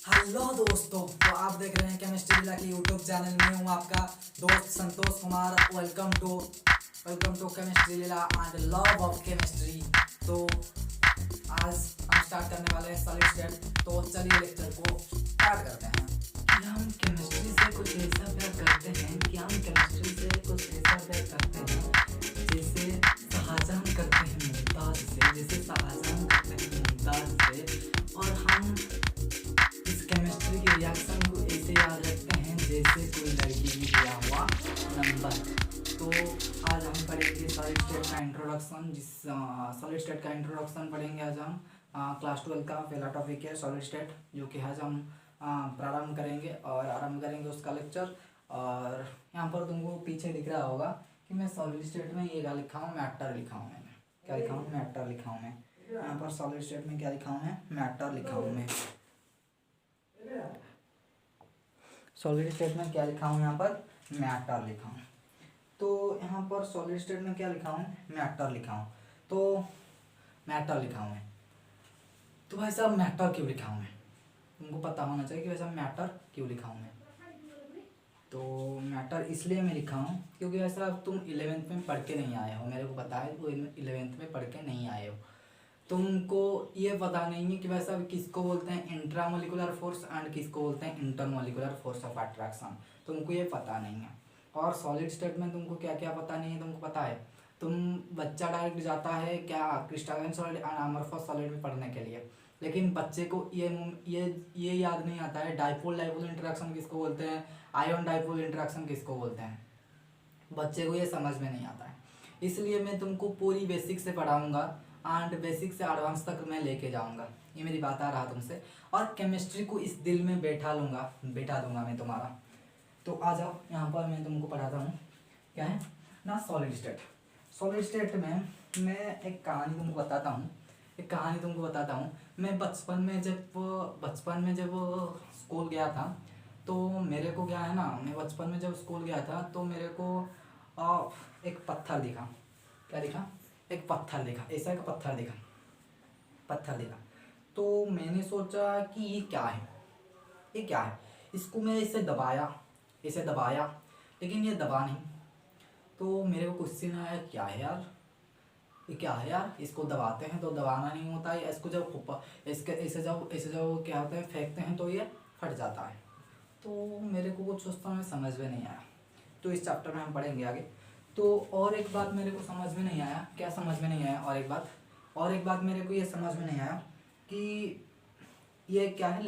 Hello दोस्तों, तो आप देख रहे हैं केमिस्ट्री जिला के यूट्यूब चैनल में। हूँ आपका दोस्त Santosh Kumar. Welcome to chemistry जिला एंड लव ऑफ केमिस्ट्री। तो आज हम स्टार्ट करने वाले हैं सॉलिड स्टेट। तो चलिए लेक्चर को स्टार्ट करते हैं कि हम केमिस्ट्री से कुछ ऐसा प्यार करते हैं कि हम केमिस्ट्री से कुछ ऐसा प्यार करते हैं जैसे शाहजहां करते हैं मुमताज से, जैसे शाहजहां करते हैं मुमताज से। और हम इस केमिस्ट्री के रिएक्शन को ऐसे याद रखते हैं जैसे कोई लड़की की दिया हुआ नंबर। तो आज हम पढ़ेंगे सॉलिड स्टेट का इंट्रोडक्शन। सॉलिड स्टेट का इंट्रोडक्शन पढ़ेंगे आज हम। क्लास 12 का पहला टॉपिक है सॉलिड स्टेट, जो कि आज हम प्रारंभ करेंगे और आरंभ करेंगे उसका लेक्चर। और यहाँ पर तुमको पीछे दिख रहा होगा कि मैं सॉलिड स्टेट में ये क्या लिखा हूँ, मैटर लिखा हूँ। मैंने क्या लिखा हूँ, मैटर लिखा हूँ। मैं यहाँ पर सॉलिड स्टेट में क्या लिखा हूँ, मैं मैटर लिखा हूँ। मैं सॉलिड स्टेट में क्या लिखा हूँ, यहाँ पर मैटर लिखा हूँ। तो यहाँ पर सॉलिड स्टेट में क्या लिखा हूँ, मैटर लिखा हूँ। तो मैटर लिखा हूँ मैं। तो भाई साहब मैटर क्यों लिखा हूँ मैं, तुमको पता होना चाहिए कि वैसा मैटर क्यों लिखा हूँ मैं। तो मैटर इसलिए मैं लिखा हूँ क्योंकि वैसा अब तुम 11th में पढ़ के नहीं आए हो, मेरे को पता है वो 11th में पढ़ के नहीं आए हो। तुमको ये पता नहीं है कि वैसा किसको बोलते हैं इंट्रामोलिकुलर फोर्स एंड किसको बोलते हैं इंटरमोलिकुलर फोर्स ऑफ अट्रैक्शन। तुमको ये पता नहीं है। और सॉलिड स्टेट में तुमको क्या क्या पता नहीं है, तुमको पता है। तुम बच्चा डायरेक्ट जाता है क्या क्रिस्टलाइन सॉलिड एंड अमorphous सॉलिड में पढ़ने के लिए, लेकिन बच्चे को ये याद नहीं आता है डाइपोल डाइपोल इंटरेक्शन किसको बोलते हैं, आयन डाइपोल इंटरेक्शन किसको बोलते हैं। बच्चे को ये समझ में नहीं आता है। इसलिए मैं तुमको पूरी बेसिक से पढ़ाऊंगा एंड बेसिक से एडवांस तक मैं लेके जाऊंगा। ये मेरी बात आ रहा तुमसे। और केमिस्ट्री को इस दिल में बैठा दूंगा मैं तुम्हारा। तो आ जाओ, यहाँ पर मैं तुमको पढ़ाता हूँ क्या है ना, सॉलिड स्टेट। सॉलिड स्टेट में मैं एक कहानी तुमको बताता हूँ। मैं बचपन में जब स्कूल गया था, तो मेरे को क्या है ना, मैं बचपन में जब स्कूल गया था तो मेरे को एक पत्थर दिखा। क्या दिखा, एक पत्थर दिखा। ऐसा एक पत्थर दिखा। तो मैंने सोचा कि ये क्या है। इसको मैं इसे दबाया लेकिन ये दबा नहीं। तो मेरे को क्वेश्चन आया क्या है यार, ये क्या है यार, इसको दबाते हैं तो दबाना नहीं होता है, इसको जब ऐसे जब क्या होता है फेंकते हैं तो ये फट जाता है। तो मेरे को कुछ उस समय समझ में नहीं आया। तो इस चैप्टर में हम पढ़ेंगे आगे। तो और एक बात मेरे को समझ में नहीं आया, क्या समझ में नहीं आया, और एक बात मेरे को ये समझ में नहीं आया कि ये क्या है,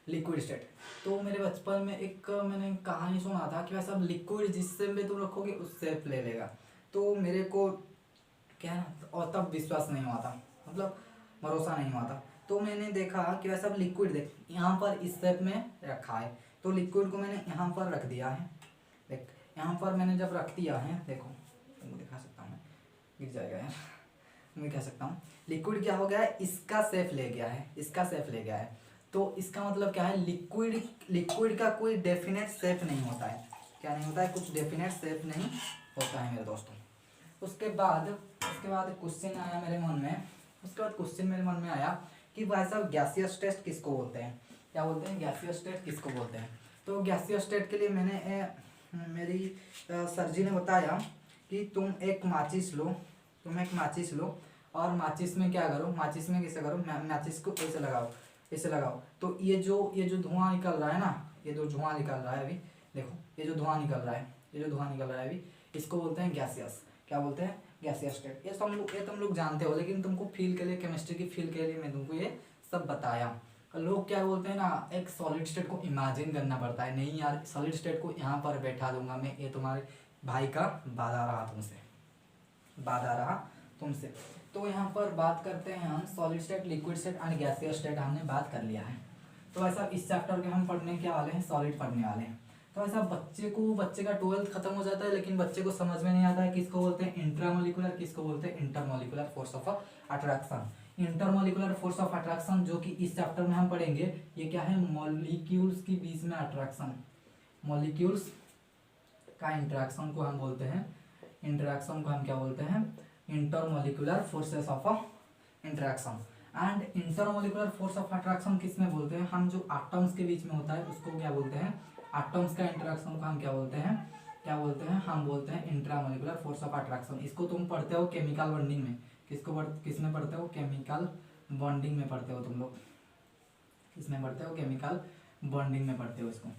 लिक्विड स्टेट। तो मेरे बचपन में एक मैंने कहानी सुना था कि वैसा लिक्विड जिससे भी तुम रखोगे उससे ले लेगा। तो मेरे को क्या है, और तब विश्वास नहीं हुआ था, मतलब भरोसा नहीं हुआ था। तो मैंने देखा कि वैसा लिक्विड देख यहाँ पर इस शेप में रखा है। तो लिक्विड को मैंने यहाँ पर रख दिया है। देख यहाँ पर मैंने जब रख दिया है, देखो तुमको दिखा सकता हूँ मैं, गिर जाएगा यार। मैं कह सकता हूँ लिक्विड क्या हो गया है, इसका शेप ले गया है। तो इसका मतलब क्या है, लिक्विड का कोई डेफिनेट शेप नहीं होता है। क्या नहीं होता है, कुछ डेफिनेट शेप नहीं होता है मेरे दोस्तों। उसके बाद क्वेश्चन आया मेरे मन में आया कि भाई साहब गैसियस टेस्ट किसको बोलते हैं, क्या बोलते हैं, गैसियस स्टेट किसको बोलते हैं। तो गैसियस स्टेट के लिए मैंने मेरी सर जी ने बताया कि तुम एक माचिस लो और माचिस में क्या करो, माचिस में कैसे करो, माचिस को ऐसे लगाओ। तो ये जो धुआं निकल रहा है ना, ये जो धुआं निकल रहा है अभी, देखो ये जो धुआं निकल रहा है अभी, इसको बोलते हैं गैसियस। क्या बोलते हैं, गैसियस स्टेट। ये तुम लोग जानते हो, लेकिन तुमको फील के लिए, केमिस्ट्री की फील के लिए मैं तुमको ये सब बताया। लोग क्या बोलते हैं ना, एक सॉलिड स्टेट को इमेजिन करना पड़ता है। नहीं यार, सॉलिड स्टेट को यहाँ पर बैठा दूंगा मैं। ये तुम्हारे भाई का वादा रहा तुमसे। तो यहाँ पर बात करते हैं हम solid state, liquid state and gaseous state हमने बात कर लिया है। तो ऐसा इस चैप्टर के हम पढ़ने के वाले हैं, सॉलिड पढ़ने वाले हैं। तो ऐसा बच्चे का 12th खत्म हो जाता है, लेकिन बच्चे को समझ में नहीं आता है किसको बोलते हैं इंट्रामोलिकुलर, किसको बोलते हैं intermolecular force of attraction. Intermolecular force of attraction जो कि इस चैप्टर में हम पढ़ेंगे, ये क्या है, मॉलिक्यूल्स के बीच में अट्रैक्शन। मॉलिक्यूल्स का इंटरेक्शन को हम क्या बोलते हैं, intermolecular forces of interaction. And intermolecular force of attraction किस में बोलते हैं, हम जो एटम्स के बीच में होता है उसको क्या बोलते हैं, एटम्स का इंटरेक्शन को हम क्या बोलते हैं, हम बोलते हैं इंट्रामोलिकुलर फोर्स ऑफ अट्रैक्शन। इसको तुम पढ़ते हो केमिकल बॉन्डिंग में, किस में पढ़ते हो, केमिकल बॉन्डिंग में पढ़ते हो तुम लोग, किसमें पढ़ते हो, केमिकल बॉन्डिंग में पढ़ते हो, इसको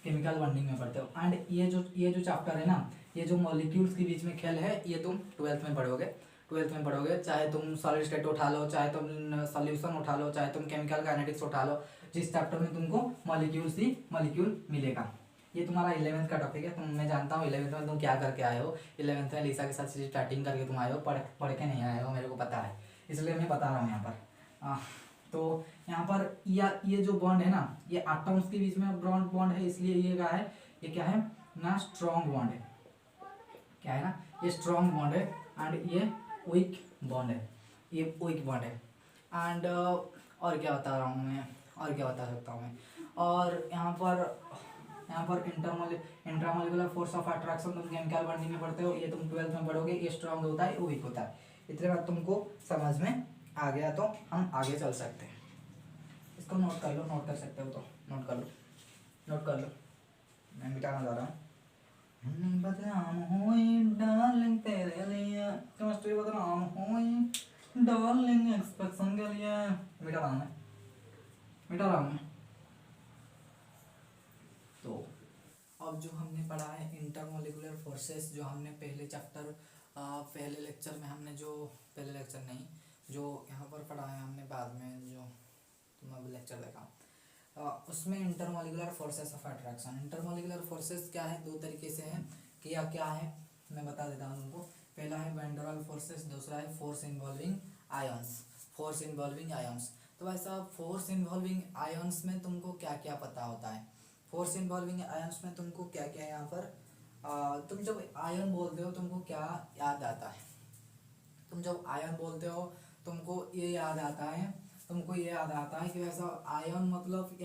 केमिकल बॉन्डिंग में पढ़ते हो। एंड ये जो चैप्टर है ना, ये जो मॉलिक्यूल्स के बीच में खेल है, ये तुम ट्वेल्थ में पढ़ोगे, चाहे तुम सॉलिड स्टेट उठा लो, चाहे तुम सॉल्यूशन उठा लो, चाहे तुम केमिकल काइनेटिक्स उठा लो, जिस चैप्टर में तुमको मॉलिक्यूल मिलेगा। ये तुम्हारा 11th का टॉपिक है। मैं जानता हूँ 11th में तुम क्या करके आए हो, 11th में लीसा के साथ स्टार्टिंग करके तुम आए हो, पढ़ के नहीं आए हो, मेरे को पता है, इसलिए मैं बता रहा हूँ यहाँ पर। तो यहाँ पर ये जो बॉन्ड है ना, ये एटम्स के बीच में बॉन्ड है, इसलिए ये क्या है ना, स्ट्रॉन्ग बॉन्ड है, क्या है ना, ये स्ट्रॉन्ग बॉन्ड है। एंड ये वीक बॉन्ड है, एंड और क्या बता रहा हूँ मैं, और क्या बता सकता हूँ मैं, और यहाँ पर इंट्रामोलिकुलर फोर्स ऑफ अट्रैक्शन तुम केमिकल बॉन्डिंग में पढ़ते हो, ये तुम 12th में पढ़ोगे। ये स्ट्रॉन्ग होता है, वो वीक होता है। इतने बात तुमको समझ में आ गया तो हम आगे चल सकते हैं। इसको नोट कर लो, नोट कर सकते हो तो नोट कर लो। मैं मिटाना जा रहा हूँ। बदनाम होई डार्लिंग तेरे लिए, केमिस्ट्री बदनाम होई डार्लिंग एक्सप्रेशन के लिए, मिटा रहा हूँ मैं। तो अब जो हमने पढ़ा है इंटरमोलिकुलर फोर्सेस, जो हमने पहले लेक्चर में हमने जो पहले लेक्चर नहीं, जो यहाँ पर पढ़ा है हमने बाद में, जो तुम अभी लेक्चर देखा, उसमें intermolecular forces of attraction. Intermolecular forces क्या है, दो तरीके से है, क्या है मैं बता देता हूँ तुमको। पहला है वैन डर वाल्स फोर्सेस, दूसरा है फोर्स इन्वॉल्विंग आयंस। तो भाई साहब, फोर्स इन्वॉल्विंग आयंस में तुमको क्या क्या पता होता है, फोर्स इन्वॉल्विंग आयंस में तुमको क्या क्या यहाँ पर तुम जब आयन बोलते हो तुमको क्या याद आता है, तुम जब आयन बोलते हो तुमको ये याद आता है कि वैसा आयन मतलब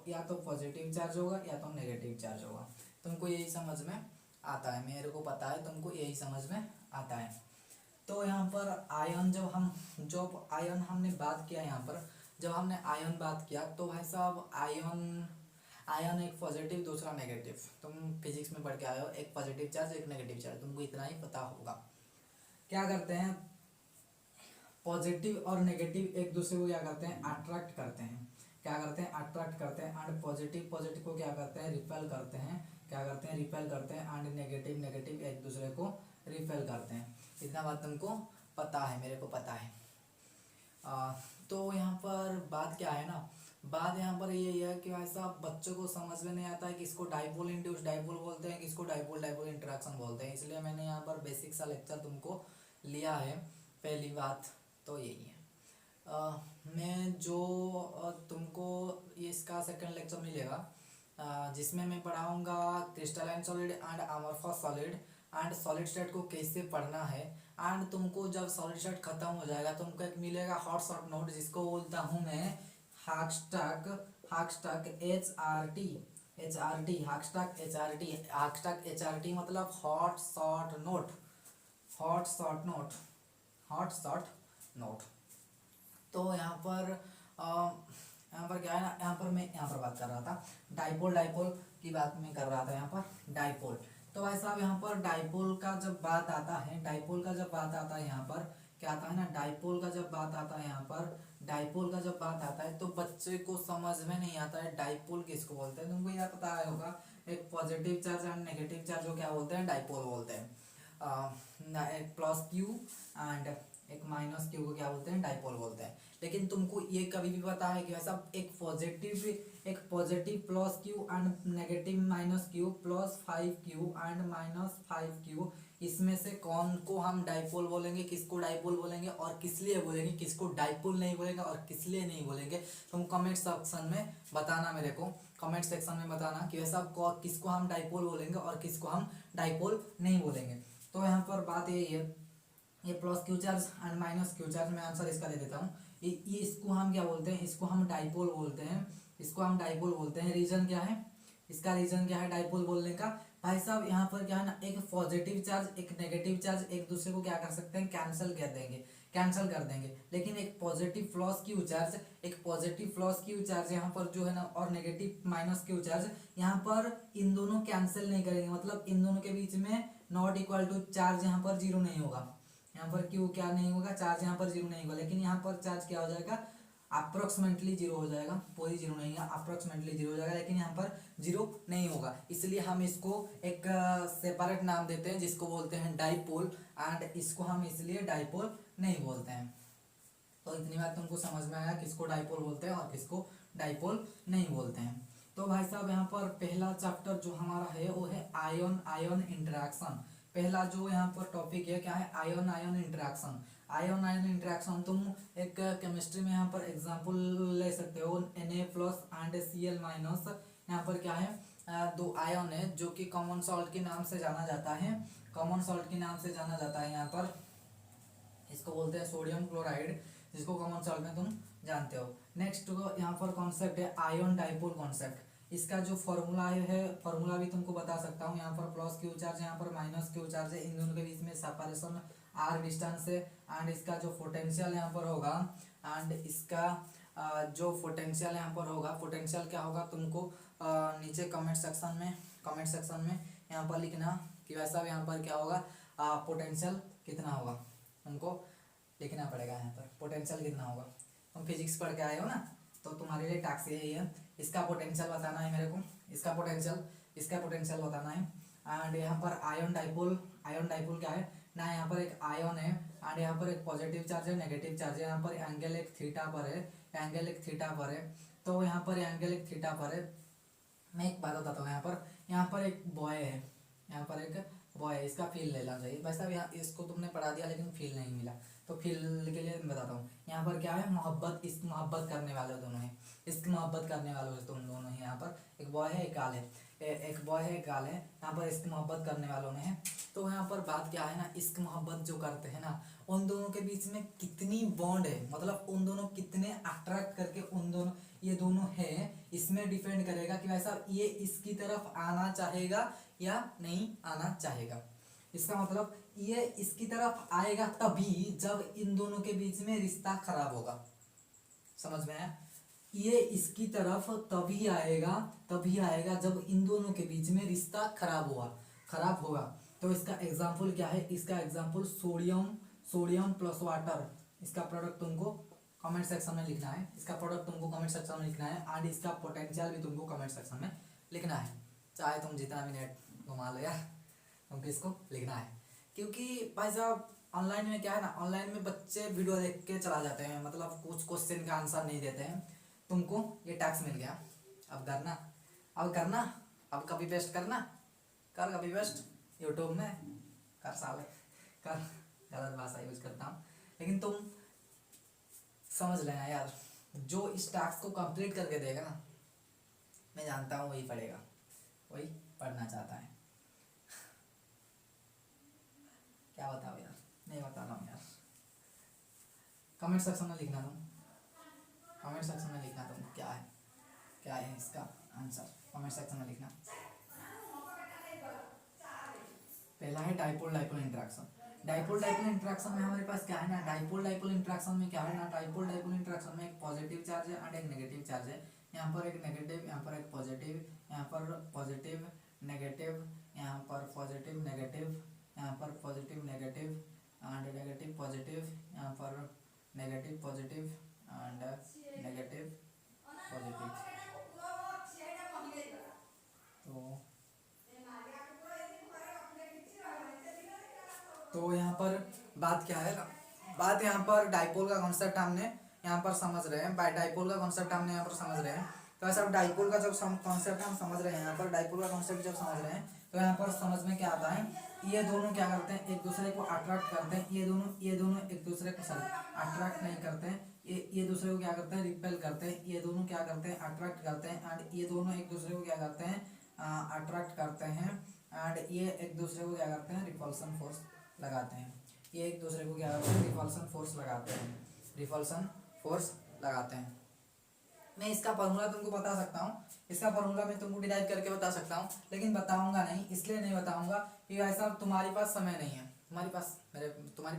या तो पॉजिटिव चार्ज होगा या तो नेगेटिव चार्ज होगा। तुमको यही समझ में आता है, मेरे को पता है तुमको यही समझ में आता है। तो यहाँ पर आयन जब आयन हमने बात किया, यहाँ पर जब हमने आयन बात किया तो भाई साहब आयन एक पॉजिटिव दूसरा नेगेटिव, तुम फिजिक्स में पढ़ के आए हो, एक पॉजिटिव चार्ज एक नेगेटिव चार्ज, तुमको इतना ही पता होगा। क्या करते हैं, पॉजिटिव और नेगेटिव एक दूसरे को क्या करते हैं, अट्रैक्ट करते हैं। एंड पॉजिटिव को क्या करते हैं, रिपेल करते हैं। एंड नेगेटिव एक दूसरे को रिपेल करते हैं। इतना बात तुमको पता है, मेरे को पता है। तो यहाँ पर बात क्या है ना, बात यहाँ पर ये है कि भाई साहब बच्चों को समझ में नहीं आता है कि इसको डाइपोल इंड्यूस डाइपोल बोलते हैं, किसको डाइपोल इंटरेक्शन बोलते हैं। इसलिए मैंने यहाँ पर बेसिक सा लेक्चर तुमको लिया है। पहली बात तो यही है। मैं जो तुमको इसका सेकंड लेक्चर मिलेगा, जिसमें मैं पढ़ाऊँगा crystalline solid and amorphous solid and solid state को कैसे पढ़ना है। एंड तुमको जब सॉलिड स्टेट खत्म हो जाएगा तुमको एक मिलेगा हॉट शॉर्ट नोट, जिसको बोलता हूँ मैं हाक्सटक HRT मतलब हॉट शॉर्ट नोट। तो यहाँ पर क्या है ना, यहाँ पर बात कर रहा था डाइपोल की बात मैं कर रहा था, यहाँ पर डाइपोल। तो भाई साहब यहाँ पर डाइपोल का जब बात आता है, यहाँ पर क्या आता है ना, डाइपोल का जब बात आता है तो बच्चे को समझ में नहीं आता है डाइपोल किसको बोलते हैं। तुमको यह पता होगा, एक positive charge and negative charge को क्या बोलते हैं, डाइपोल बोलते हैं। एक प्लस क्यू एंड एक माइनस क्यू को क्या बोलते हैं, डाइपोल बोलते हैं। लेकिन तुमको ये कभी भी पता है कि वैसा एक positive plus Q and negative minus Q plus 5q and minus 5q, इसमें से कौन को हम डाइपोल बोलेंगे, किसको डाइपोल बोलेंगे और किस लिए बोलेंगे, किसको डाइपोल नहीं बोलेंगे और किस लिए नहीं बोलेंगे, तुम कमेंट सेक्शन में बताना मेरे को, कि वैसा किसको हम डाइपोल बोलेंगे और किसको हम डाइपोल नहीं बोलेंगे। तो यहाँ पर बात यही है, ये plus Q charge and minus Q charge, मैं आंसर इसका दे देता हूँ। ये इसको हम क्या बोलते हैं, इसको हम डाइपोल बोलते हैं। रीजन क्या है, इसका रीजन क्या है डाइपोल बोलने का, भाई साहब यहाँ पर क्या है ना, एक पॉजिटिव चार्ज एक नेगेटिव चार्ज एक दूसरे को क्या कर सकते हैं, कैंसिल कर कैंसिल कर देंगे। लेकिन एक पॉजिटिव प्लस क्यू चार्ज, एक पॉजिटिव प्लस क्यू चार्ज यहाँ पर जो है ना, और नेगेटिव माइनस क्यू चार्ज यहाँ पर इन दोनों कैंसिल नहीं करेंगे, मतलब इन दोनों के बीच में नॉट इक्वल टू चार्ज यहाँ पर जीरो नहीं होगा। यहाँ पर क्यू क्या नहीं होगा, चार्ज यहाँ पर जीरो नहीं होगा, लेकिन यहाँ पर चार्ज क्या हो जाएगा, अप्रोक्सीमेटली जीरो हो जाएगा, पूरी जीरो नहीं है, अप्रोक्सीमेटली जीरो हो जाएगा, लेकिन यहाँ पर जीरो नहीं होगा। इसलिए हम इसको एक सेपरेट नाम देते हैं जिसको बोलते हैं डाइपोल, एंड इसको हम इसलिए डाइपोल नहीं बोलते हैं। तो इतनी बात तुमको समझ में आया किसको डाइपोल बोलते हैं और किसको डाइपोल नहीं बोलते हैं। तो भाई साहब यहाँ पर पहला चैप्टर जो हमारा है वो है आयन आयन इंटरेक्शन। पहला जो यहाँ पर टॉपिक है क्या है, ion ion interaction. Ion ion interaction तुम एक केमिस्ट्री में यहाँ पर एग्जांपल ले सकते हो, Na plus and Cl minus. यहाँ पर क्या है, दो आयन है जो कि कॉमन सॉल्ट के नाम से जाना जाता है, कॉमन सॉल्ट के नाम से जाना जाता है। यहाँ पर इसको बोलते हैं सोडियम क्लोराइड, जिसको कॉमन सॉल्ट में तुम जानते हो। नेक्स्ट यहाँ पर कॉन्सेप्ट है आयन डाइपोल कॉन्सेप्ट। इसका जो फॉर्मूला है, फॉर्मूला भी तुमको बता सकता हूँ। यहाँ पर प्लस क्यू चार्ज, यहाँ पर माइनस क्यू चार्ज है, इन दोनों के बीच में सेपरेशन आर डिस्टेंस है, एंड इसका जो पोटेंशियल यहाँ पर होगा, एंड इसका जो पोटेंशियल यहाँ पर होगा, पोटेंशियल क्या होगा तुमको नीचे कमेंट सेक्शन में यहाँ पर लिखना कि वैसा यहाँ पर क्या होगा, पोटेंशियल कितना होगा तुमको लिखना पड़ेगा। यहाँ पर पोटेंशियल कितना होगा, तुम फिजिक्स पढ़ के आए हो ना, तो तुम्हारे लिए टास्क यही है, इसका पोटेंशियल बताना है मेरे को, इसका पोटेंशियल बताना है। एंड यहाँ पर आयन डाइपोल क्या है ना, यहाँ पर एक आयन है एंड यहाँ पर एक पॉजिटिव चार्ज है, नेगेटिव चार्ज है। यहाँ पर एंगल एक थीटा पर है, तो यहाँ पर एंगल एक थीटा पर है। मैं एक बात बताता हूँ, यहाँ पर एक बॉय है, इसका फील लेना चाहिए। वैसे अब यहाँ इसको तुमने पढ़ा दिया लेकिन फील नहीं मिला, तो फील के लिए मैं बताता हूँ। यहाँ पर क्या है, मोहब्बत, इश्क मोहब्बत करने वाले दोनों हैं, इश्क मोहब्बत करने वाले तुम दोनों हैं। यहाँ पर एक बॉय है, एक गाल है, एक बॉय है, एक गाल है। यहाँ पर इश्क मोहब्बत करने वालों में है। तो यहाँ पर बात क्या है ना, इश्क मोहब्बत जो करते हैं ना, उन दोनों के बीच में कितनी बॉन्ड है, मतलब उन दोनों कितने अट्रैक्ट करके उन दोनों ये दोनों है, इसमें डिपेंड करेगा कि वैसा ये इसकी तरफ आना चाहेगा या नहीं आना चाहेगा। इसका मतलब ये इसकी तरफ आएगा तभी जब इन दोनों के बीच में रिश्ता खराब होगा, समझ में आया। ये इसकी तरफ तभी आएगा जब इन दोनों के बीच में रिश्ता खराब होगा। तो इसका एग्जाम्पल क्या है, इसका एग्जाम्पल सोडियम प्लस वाटर, इसका प्रोडक्ट तुमको कमेंट सेक्शन में लिखना है, एंड इसका पोटेंशियल भी तुमको कमेंट सेक्शन में लिखना है। चाहे तुम जितना भी नेट घुमा लो यार, तुमको इसको लिखना है। क्योंकि भाई साहब ऑनलाइन में क्या है ना, ऑनलाइन में बच्चे वीडियो देख के चला जाते हैं, मतलब कुछ क्वेश्चन का आंसर नहीं देते हैं। तुमको ये टैक्स मिल गया, अब कभी पेस्ट करना, कभी पेस्ट यूट्यूब में कर। गलत भाषा यूज करता हूँ, लेकिन तुम समझ लेना यार, जो इस टास्क को कंप्लीट करके देगा ना, मैं जानता हूँ वही पढ़ेगा, वही पढ़ना चाहता है। क्या बताओ यार, नहीं बता रहा हूँ यार। कमेंट सेक्शन में लिखना तुम, क्या है इसका आंसर, कमेंट सेक्शन में लिखना। पहला है डाइपोल इंटरेक्शन। डाइपोल इंटरेक्शन में हमारे पास क्या है ना, डाइपोल इंटरेक्शन में क्या है ना, डाइपोल इंटरेक्शन में एक पॉजिटिव चार्ज है एंड एक नेगेटिव चार्ज है। यहाँ पर एक नेगेटिव, यहाँ पर एक पॉजिटिव, यहाँ पर पॉजिटिव नेगेटिव, यहाँ पर पॉजिटिव नेगेटिव, यहाँ पर positive negative and negative positive, यहाँ पर negative positive and negative positive. तो यहाँ पर बात क्या है, बात यहाँ पर डाइपोल का कॉन्सेप्ट हमने यहाँ पर समझ रहे हैं, डाइपोल का कॉन्सेप्ट हमने यहाँ पर समझ रहे हैं। तो ऐसा डाइपोल का जब कॉन्सेप्ट हम समझ रहे हैं, यहाँ पर डाइपोल का कॉन्सेप्ट जब समझ रहे हैं, तो यहाँ पर समझ में क्या आता है, ये दोनों क्या करते हैं, एक दूसरे को अट्रैक्ट करते हैं। ये दोनों एक दूसरे को अट्रैक्ट नहीं करते हैं, ये दूसरे को क्या करते हैं, रिपेल करते हैं। ये दोनों क्या करते हैं, अट्रैक्ट करते हैं, एंड ये दोनों एक दूसरे को क्या करते हैं, अट्रैक्ट करते हैं, एंड ये एक दूसरे को क्या करते हैं, रिपल्सन फोर्स लगाते हैं। ये एक दूसरे को क्या करते हैं, रिपल्सन फोर्स लगाते हैं। मैं इसका फॉर्मूला तुमको बता सकता हूँ, इसका फॉर्मूला मैं तुमको डिराइव करके बता सकता हूँ, लेकिन बताऊंगा नहीं, इसलिए नहीं बताऊंगा कि ऐसा तुम्हारे पास समय नहीं है, तुम्हारे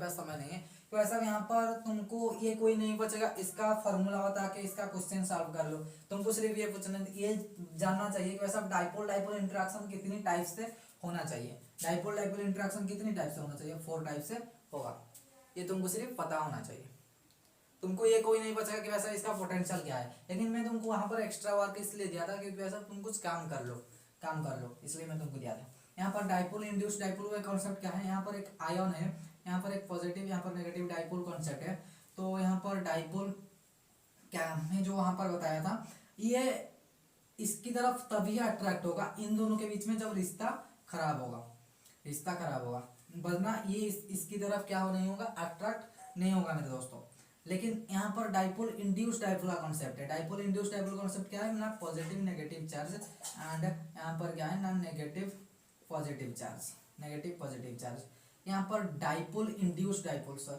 पास समय नहीं है। तो ऐसा यहाँ पर तुमको ये कोई नहीं बचेगा इसका फॉर्मूला बता के इसका क्वेश्चन सॉल्व कर लो। तुमको सिर्फ ये पूछना, ये जानना चाहिए कि वैसा डाइपोल डाइपोल इंटरेक्शन कितनी टाइप से होना चाहिए। डाइपोल डाइपोल इंटरेक्शन कितनी टाइप से होना चाहिए, 4 टाइप से होगा। ये तुमको सिर्फ पता होना चाहिए। तुमको ये कोई नहीं बचेगा कि वैसा इसका पोटेंशियल क्या है। लेकिन मैं तुमको वहां पर एक्स्ट्रा वर्क इसलिए दिया था क्योंकि वैसा तुम कुछ काम कर लो, इसलिए मैं तुमको दिया था। यहाँ पर डाइपोल इंड्यूस डाइपोल का कॉन्सेप्ट क्या है, यहाँ पर एक आयन है, यहाँ पर एक पॉजिटिव यहाँ पर नेगेटिव डाइपोल कॉन्सेप्ट है। तो यहाँ पर डाइपोल क्या मैं जो वहां पर बताया था, ये इसकी तरफ तभी अट्रैक्ट होगा इन दोनों के बीच में जब रिश्ता खराब होगा, वरना ये इसकी तरफ क्या हो नहीं होगा, अट्रैक्ट नहीं होगा मेरे दोस्तों। लेकिन यहाँ पर डाइपोल इंड्यूस डाइपोल का कॉन्सेप्ट है। डाइपोल इंड्यूस डाइपोल कॉन्सेप्ट क्या है ना, पॉजिटिव नेगेटिव चार्ज एंड यहाँ पर क्या है ना, नेगेटिव पॉजिटिव चार्ज। यहाँ पर डाइपोल इंड्यूस डाइपोल का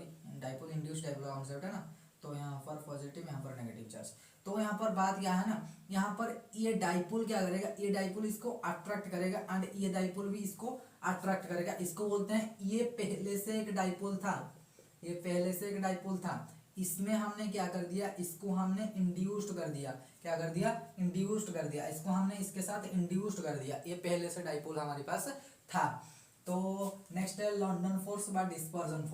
कॉन्सेप्ट है ना, तो यहाँ पर पॉजिटिव यहाँ पर नेगेटिव चार्ज। तो यहाँ पर बात क्या है ना, यहाँ पर ये डाइपोल क्या करेगा, ये डाइपोल इसको अट्रैक्ट करेगा एंड ये डाइपोल भी इसको अट्रैक्ट करेगा। इसको बोलते हैं, ये पहले से एक डाइपोल था, इसमें हमने क्या कर दिया, इसको हमने इंड्यूस्ड कर दिया। इसको हमने इसके साथ इंड्यूस्ड कर दिया। ये पहले से डाइपोल हमारे पास था। तो नेक्स्ट है London force by dispersion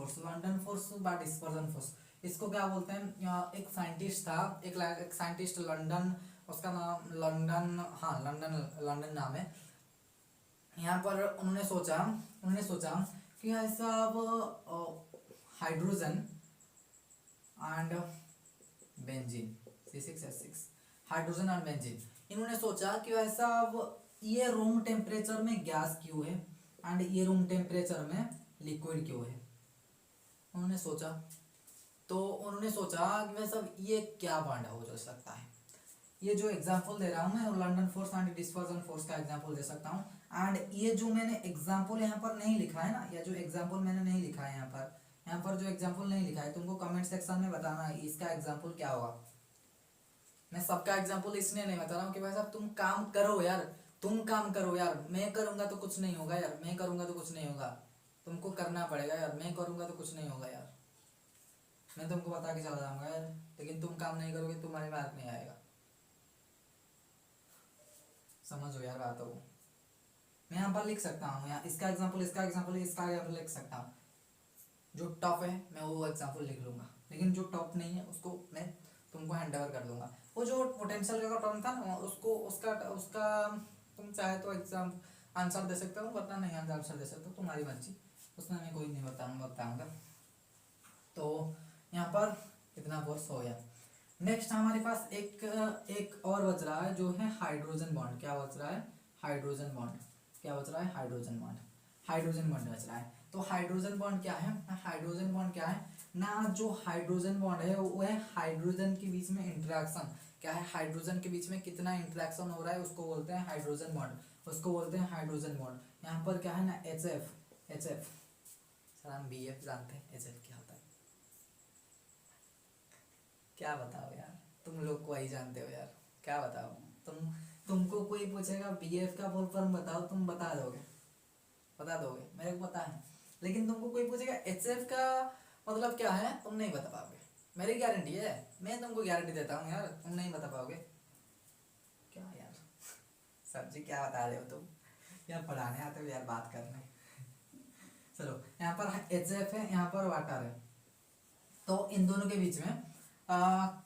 force. इसको क्या बोलते हैं, एक साइंटिस्ट था, एक साइंटिस्ट लंदन, उसका नाम लंदन नाम है। यहाँ पर उन्होंने सोचा कि ऐसा hydrogen and benzene C6H6 hydrogen and benzene, इन्होंने सोचा कि वैसा अब ये रूम टेम्परेचर में गैस क्यों है एंड ये रूम टेम्परेचर में लिक्विड क्यों है। उन्होंने सोचा कि वैसा ये क्या बॉन्ड हो सकता है। ये जो एग्जांपल दे रहा हूँ मैं, London force and dispersion force का एग्जांपल दे सकता हूँ। एंड ये जो मैंने एग्जांपल यहाँ पर नहीं लिखा है ना, जो एग्जांपल मैंने नहीं लिखा है यहाँ पर जो एग्जांपल नहीं लिखा है, तुमको कमेंट सेक्शन में बताना है इसका एग्जांपल क्या होगा। मैं सबका एग्जांपल इसलिए नहीं बता रहा हूँ कि भाई साहब तुम काम करो यार, मैं करूंगा तो कुछ नहीं होगा यार, तुमको करना पड़ेगा यार, मैं करूंगा तो कुछ नहीं होगा यार, मैं तुमको बता के चला जाऊंगा यार, लेकिन तुम काम नहीं करोगे तुम्हारे मार्क नहीं आएगा। समझो यार बातों को। मैं यहाँ पर लिख सकता हूँ, यहाँ इसका एग्जांपल लिख सकता हूँ। जो टॉप है मैं वो एग्जांपल लिख लूंगा, लेकिन जो टॉप नहीं है उसको मैं तुमको हैंड ओवर कर दूंगा। वो जो पोटेंशियल का टर्म था ना, उसका तुम चाहे तो एग्जाम आंसर दे सकते हो, वरना नहीं आंसर दे सकते हो, तुम्हारी मर्जी, उसमें मैं कोई नहीं बताऊंगा। तो यहाँ पर इतना कोर्स हो गया। नेक्स्ट हमारे पास एक और बच रहा है जो है हाइड्रोजन बॉन्ड। क्या बच रहा है, हाइड्रोजन बॉन्ड बच रहा है। तो हाइड्रोजन बॉन्ड क्या है ना, जो हाइड्रोजन बॉन्ड है वो है हाइड्रोजन के बीच में इंटरेक्शन। क्या है, हाइड्रोजन के बीच में कितना इंटरेक्शन हो रहा है उसको बोलते हैं हाइड्रोजन बॉन्ड। यहाँ पर क्या है ना, HF सर हम BF जानते हैं, HF क्या होता है, क्या बताओ यार, तुम लोग को वही जानते हो यार, क्या बताओ तुमको कोई पूछेगा BF का फुल फॉर्म बताओ, तुम बता दोगे, मेरे को पता है। लेकिन तुमको कोई पूछेगा HF का मतलब क्या है, तुम नहीं बता पाओगे, मेरी गारंटी है, मैं तुमको गारंटी देता हूँ यार, तुम नहीं बता पाओगे। क्या यार सर जी क्या बता रहे हो तुम यार, पढ़ाने आते हो यार, बात करने। चलो यहाँ पर HF है, यहाँ पर वाटर है। तो इन दोनों के बीच में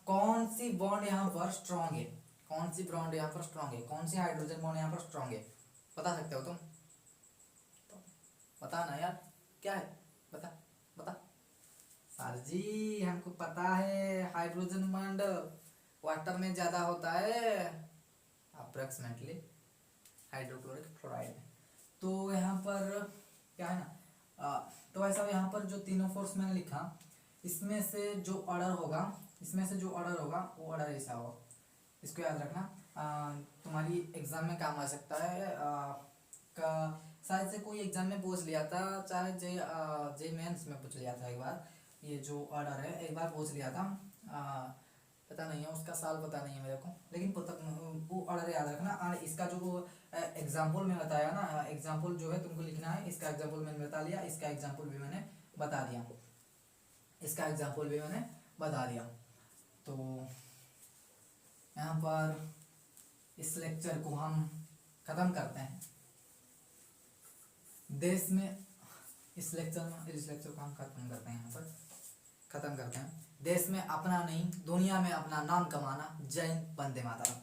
कौन सी बॉन्ड यहाँ पर स्ट्रॉन्ग है, कौन सी हाइड्रोजन बॉन्ड यहाँ पर स्ट्रॉन्ग है, बता सकते हो तुम? तो बता ना यार, क्या है, बता सर जी हमको पता है, हाइड्रोजन बॉन्ड वाटर में ज्यादा होता है, अप्रोक्सीमेटली हाइड्रोक्लोरिक फ्लोराइड। तो यहाँ पर क्या है ना, तो ऐसा यहाँ पर जो तीनों फोर्स मैंने लिखा, इसमें से जो ऑर्डर होगा वो ऑर्डर ऐसा होगा, इसको याद रखना। तुम्हारी एग्जाम में काम आ सकता है। शायद से कोई एग्जाम में पूछ लिया था, चाहे जे मेंस में पूछ लिया था एक बार, ये जो ऑर्डर है एक बार पूछ लिया था। पता नहीं है उसका साल, पता नहीं है मेरे को, लेकिन वो ऑर्डर याद रखना। और इसका जो एग्जाम्पल में बताया ना, एग्जाम्पल जो है तुमको लिखना है, इसका एग्जाम्पल मैंने बता लिया, इसका एग्जाम्पल भी मैंने बता दिया। इसका एग्जाम्पल भी मैंने बता दिया। तो यहाँ पर इस लेक्चर को हम ख़त्म करते हैं। देश में इस लेक्चर को हम ख़त्म करते हैं, यहाँ पर ख़त्म करते हैं। देश में अपना नहीं दुनिया में अपना नाम कमाना। जय हिंद, वंदे मातरम।